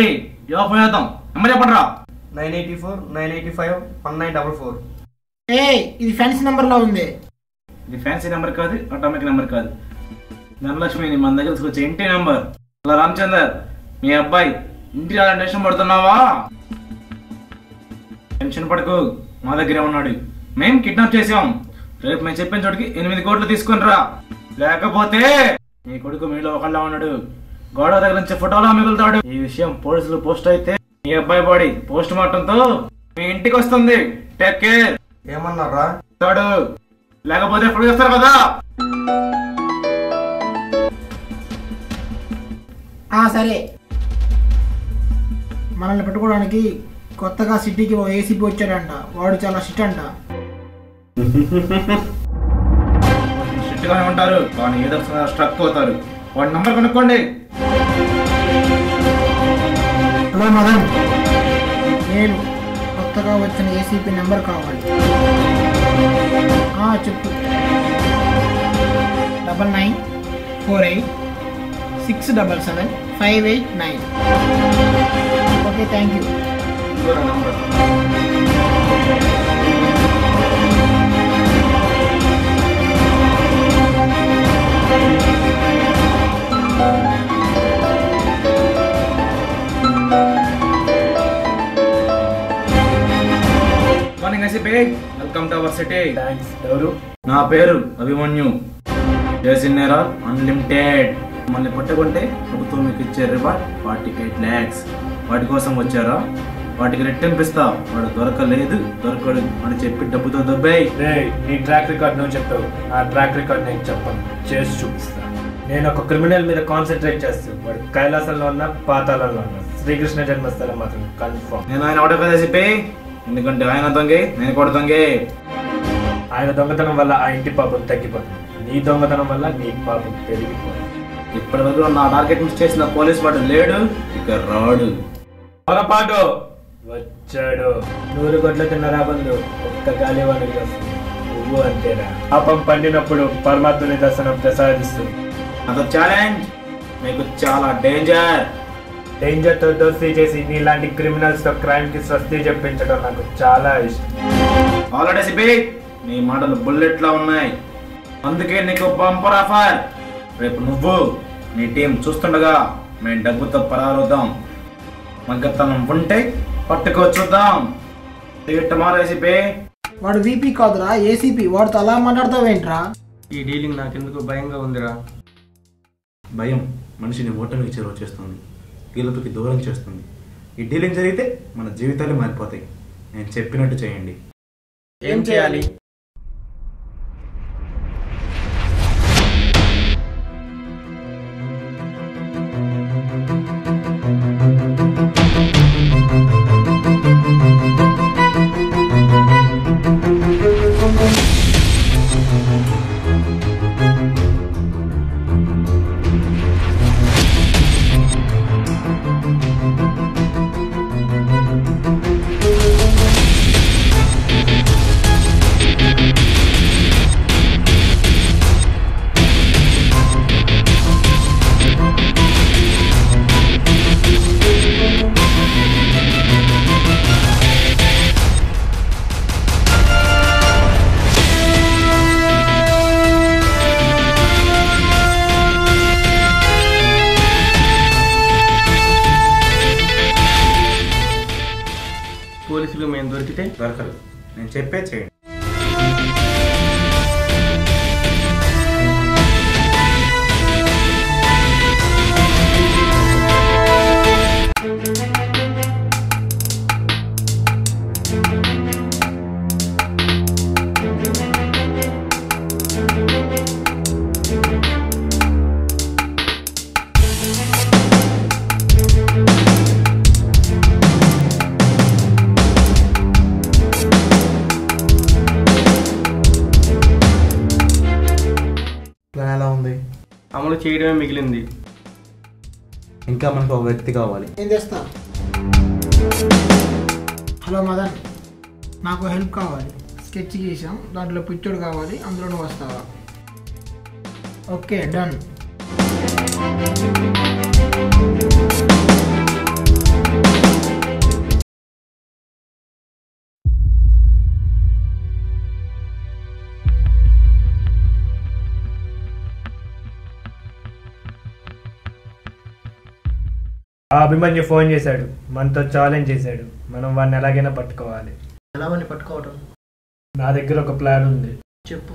Phone చేద్దాం. Number చెప్పండి రా. 984 985 1944. ఇది ఫ్యాన్సీ నెంబర్ లో ఉంది. ఇది ఫ్యాన్సీ నెంబర్ కాదు, ఆటోమేటిక్ నెంబర్ కాదు. ధనలక్ష్మి మన దగ్గర తీసుకొచ్చే ఇంటి నెంబర్. అలా రామచందర్ మీ అబ్బాయి ఇంటి టెన్షన్ పడుతున్నావా? టెన్షన్ పడకు, మా దగ్గరే ఉన్నాడు. మేము కిడ్నాప్ చేసాం. రేపు మేము చెప్పిన చోటికి 8 కోట్లు తీసుకుని రా, లేకపోతే మీ కొడుకు మీలో ఒకళ్ళ ఉన్నాడు. గోడ దగ్గర నుంచి ఫోటోలో మిగులుతాడు. ఈ విషయం పోలీసులు పోస్ట్ అయితే మీ అబ్బాయి బాడీ పోస్ట్ మార్టం తో మీ ఇంటికి వస్తుంది. Take care. ఏమన్నారా? లేకపోతే ఫోటో చేస్తారు కదా. సరే, మనల్ని పెట్టుకోవడానికి కొత్తగా సిటీకి ఓ ఏసీపీ వచ్చాడంట. వాడు చాలా షిట్ అంట. షిట్ గానే ఉంటారు కానీ ఏదో స్ట్రక్ అవుతారు. వాడి నంబర్ కనుక్కోండి. హలో మదన్, నేను కొత్తగా వచ్చిన ఏసీపీ నెంబర్ కావాలి. చెప్పు. 9948677589. Okay, thank you. Welcome to our city. Thanks. ఎవరు? నా పేరు అభిమన్యు. చేసినారా అన్లిమిటెడ్. మళ్ళీ పట్టుకుంటే ప్రభుత్వం మీకు ఇచ్చే రివార్డ్ 48 lakhs. వాటి కోసం వచ్చారా? వాటికి రెట్టింపిస్తా. వాడు దొరకడు అని చెప్పి డబ్బుతో దొబ్బాయి. నీ ట్రాక్ రికార్డ్ నువ్వు చెప్పావు, నా ట్రాక్ రికార్డ్ నేను చెప్పను, చేసి చూపిస్తా. నేను ఒక క్రిమినల్ మీద కాన్సన్ట్రేట్ చేస్తాను. వాడు కైలాసంలో ఉన్న పాతాళంలో ఉన్న శ్రీకృష్ణ జన్మస్థలం మాత్రం కన్ఫర్మ్. నేను ఆయన ఒకటే కదా చెప్పి, ఎందుకంటే ఆయన దొంగే, నేను కూడా దొంగే. ఆయన దొంగతనం వల్ల ఆ ఇంటి పాపం తగ్గిపోతుంది, నీ దొంగతనం వల్ల నీ పాపం పెరిగిపోతుంది. ఇప్పటి వరకు నా టార్గెట్ మిస్ చేసిన పోలీస్ వాడు లేడు, ఇక రాడు. పొరపాటు వచ్చాడు. 100 కోట్ల తిన్న రాబందు ఒక్క గాలి వానికి వస్తుంది. నువ్వు అంతేనా? పాపం పండినప్పుడు పరమాత్మని దర్శనం ప్రసాదిస్తుంది. అదొక ఛాలెంజ్. మీకు చాలా డేంజర్. తో దోస్తీ చేసి నీలాంటి క్రిమినల్స్ తో క్రైమ్ కి స్వస్తి చెప్పించడం నాకు చాలా ఇష్టం. ఆల్రెడీ సిపి, నీ మాటలు బుల్లెట్ లా ఉన్నాయి. అందుకే నీకు బంపర్ ఆఫర్. రేపు నువ్వు నీ టీం చూస్తుండగా మేము డబ్బుతో పరారుద్దాం. మగ్గతనం ఉంటే పట్టుకో చూద్దాం. సిపి. వాడు వీపీ కాదురా, ఏసీపీ. వాడితో అలా మాట్లాడతావేంట్రా? ఈ డీలింగ్ నాకెందుకు భయంగా ఉందిరా. భయం మనిషిని ఓటమికి చేరువ చేస్తుంది, గెలుపుకి దూరం చేస్తుంది. ఈ డీలింగ్ జరిగితే మన జీవితాలు మారిపోతాయి. నేను చెప్పినట్టు చేయండి. ఏం చేయాలి? పోలీసులు మేము దొరికితే దొరకరు. నేను చెప్పే చేయండి. ఎలా ఉంది? అమలు చేయడమే మిగిలింది. ఇంకా మనకు ఒక వ్యక్తి కావాలి. ఏం చేస్తా? హలో మదన్, నాకు హెల్ప్ కావాలి. స్కెచ్ గీసాం, దాంట్లో పిక్చర్ కావాలి, అందులో నువ్వు వస్తావా? Okay, done. ఆ అభిమన్యు ఫోన్ చేశాడు, మనతో ఛాలెంజ్ చేశాడు. మనం వాడిని ఎలాగైనా పట్టుకోవాలి. ఎలా వాడిని పట్టుకోవటం? నా దగ్గర ఒక ప్లాన్ ఉంది. చెప్పు.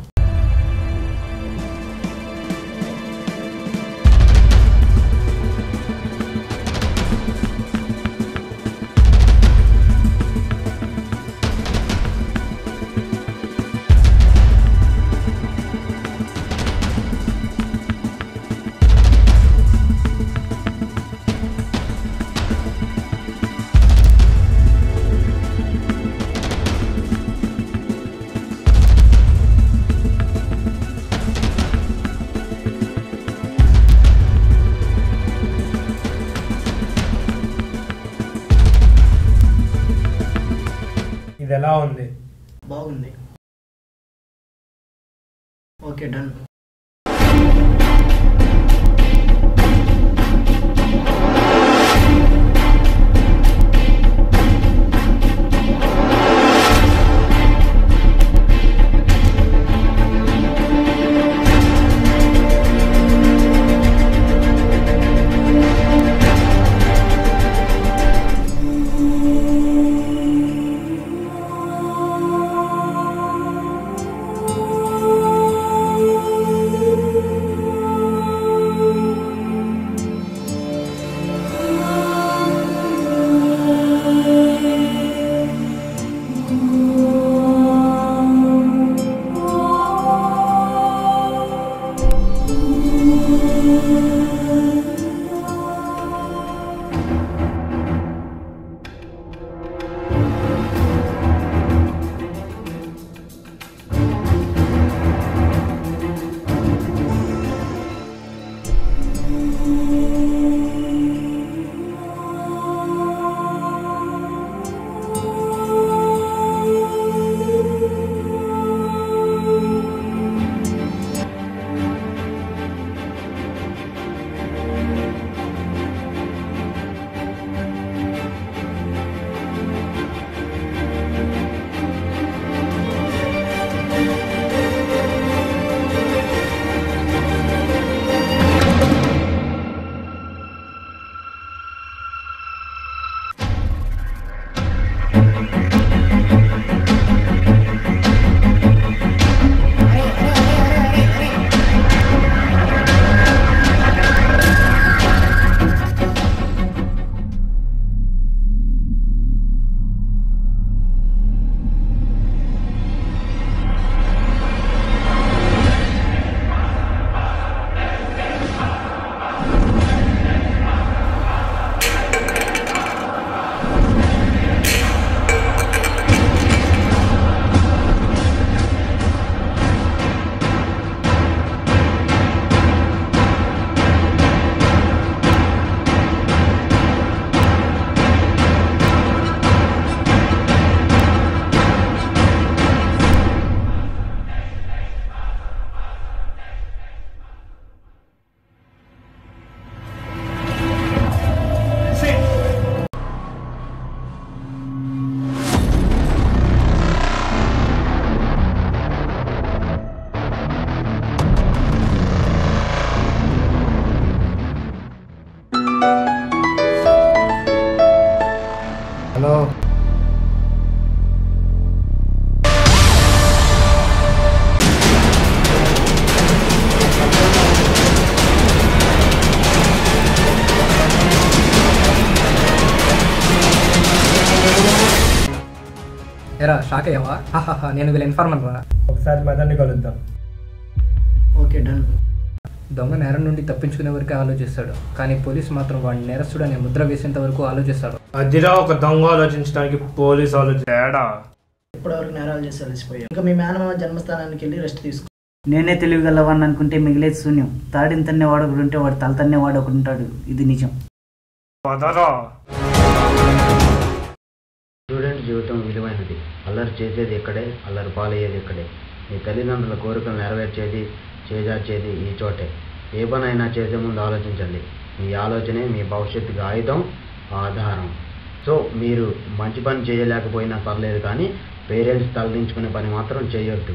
ఇది ఎలా ఉంది? బాగుంది. Okay, done. హలో, ఎరా షాక్ అయ్యావా? నేను వీళ్ళ ఇన్ఫార్మర్ రా. ఒకసారి మదన్ని కలుద్దాం. Okay, done. దొంగ నేరం నుండి తప్పించుకునే వరకు ఆలోచిస్తాడు, కానీ పోలీసు మాత్రం వాడిని నేరస్తుడు అనే ముద్ర వేసేంత వరకు ఆలోచిస్తాడు. అదిరా ఒక దొంగ ఆలోచించడానికి పోలీసు ఆలోచించాడా? ఇప్పటివరకు నేరాలు చేసి అలసిపోయాం. ఇంకా మీ మేనమామ జన్మస్థానానికి వెళ్ళి రెస్ట్ తీసుకో. నేనే తెలివిగలవాడిని అనుకుంటే మిగిలేదు శూన్యం. తాడిని తన్నే వాడు ఒకడు ఉంటే వాడు తల తన్నే వాడు ఒకడు ఉంటాడు. ఇది నిజం. స్టూడెంట్ జీవితం విలువైనది. అల్లరి చేసేది ఇక్కడే, అల్లరి పాలయ్యేది ఇక్కడే. మీ తల్లిదండ్రుల కోరికలు నెరవేర్చేది, చేజార్చేది ఈ చోటే. ఏ పనైనా చేసే ముందు ఆలోచించండి. మీ ఆలోచనే మీ భవిష్యత్తుకి ఆయుధం, ఆధారం. సో మీరు మంచి పని చేయలేకపోయినా పర్లేదు, కానీ పేరెంట్స్ తలదించుకునే పని మాత్రం చేయొద్దు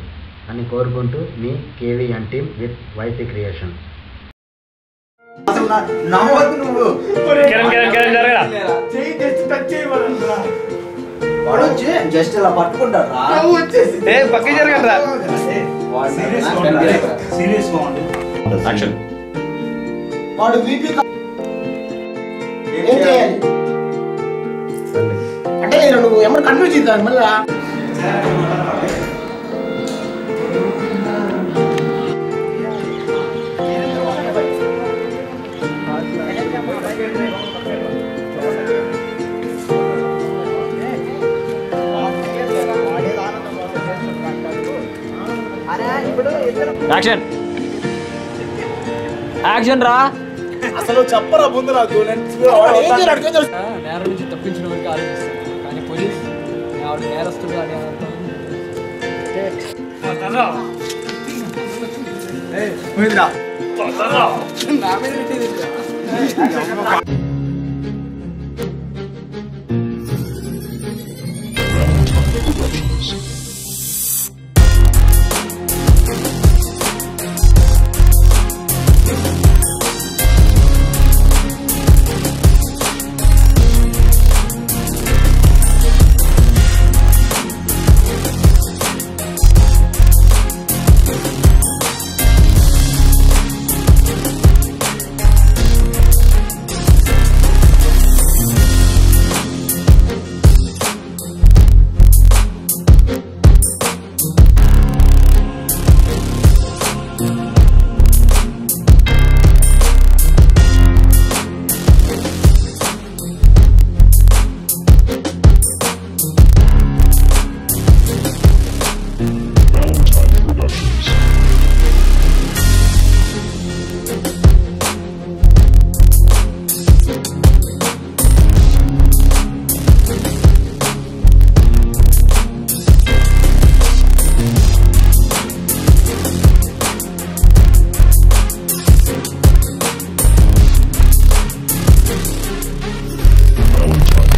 అని కోరుకుంటూ మీ కేవీఎన్ టీమ్ విత్ వైసీ క్రియేషన్స్. చెప్తున్నా నమ్మద్దు నువ్వు. వాడు వచ్చి జస్ట్ ఇలా పట్టుకుంటాడు రా. పక్కకి జరగండి రా. వాడు వీపీ ఏం చేయాలి అంటే నువ్వు ఏమన్నా కన్ఫ్యూజ్ అవుతాను మళ్ళా. యాక్షన్ యాక్షన్ రా. అసలు చెప్పరా ముందు నాకు. నేరం నుంచి తప్పించిన వరకు ఆలోచిస్తాను, కానీ పోలీస్ ఆవిడ నేరస్తుడు అని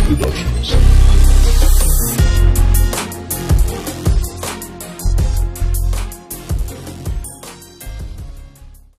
Productions.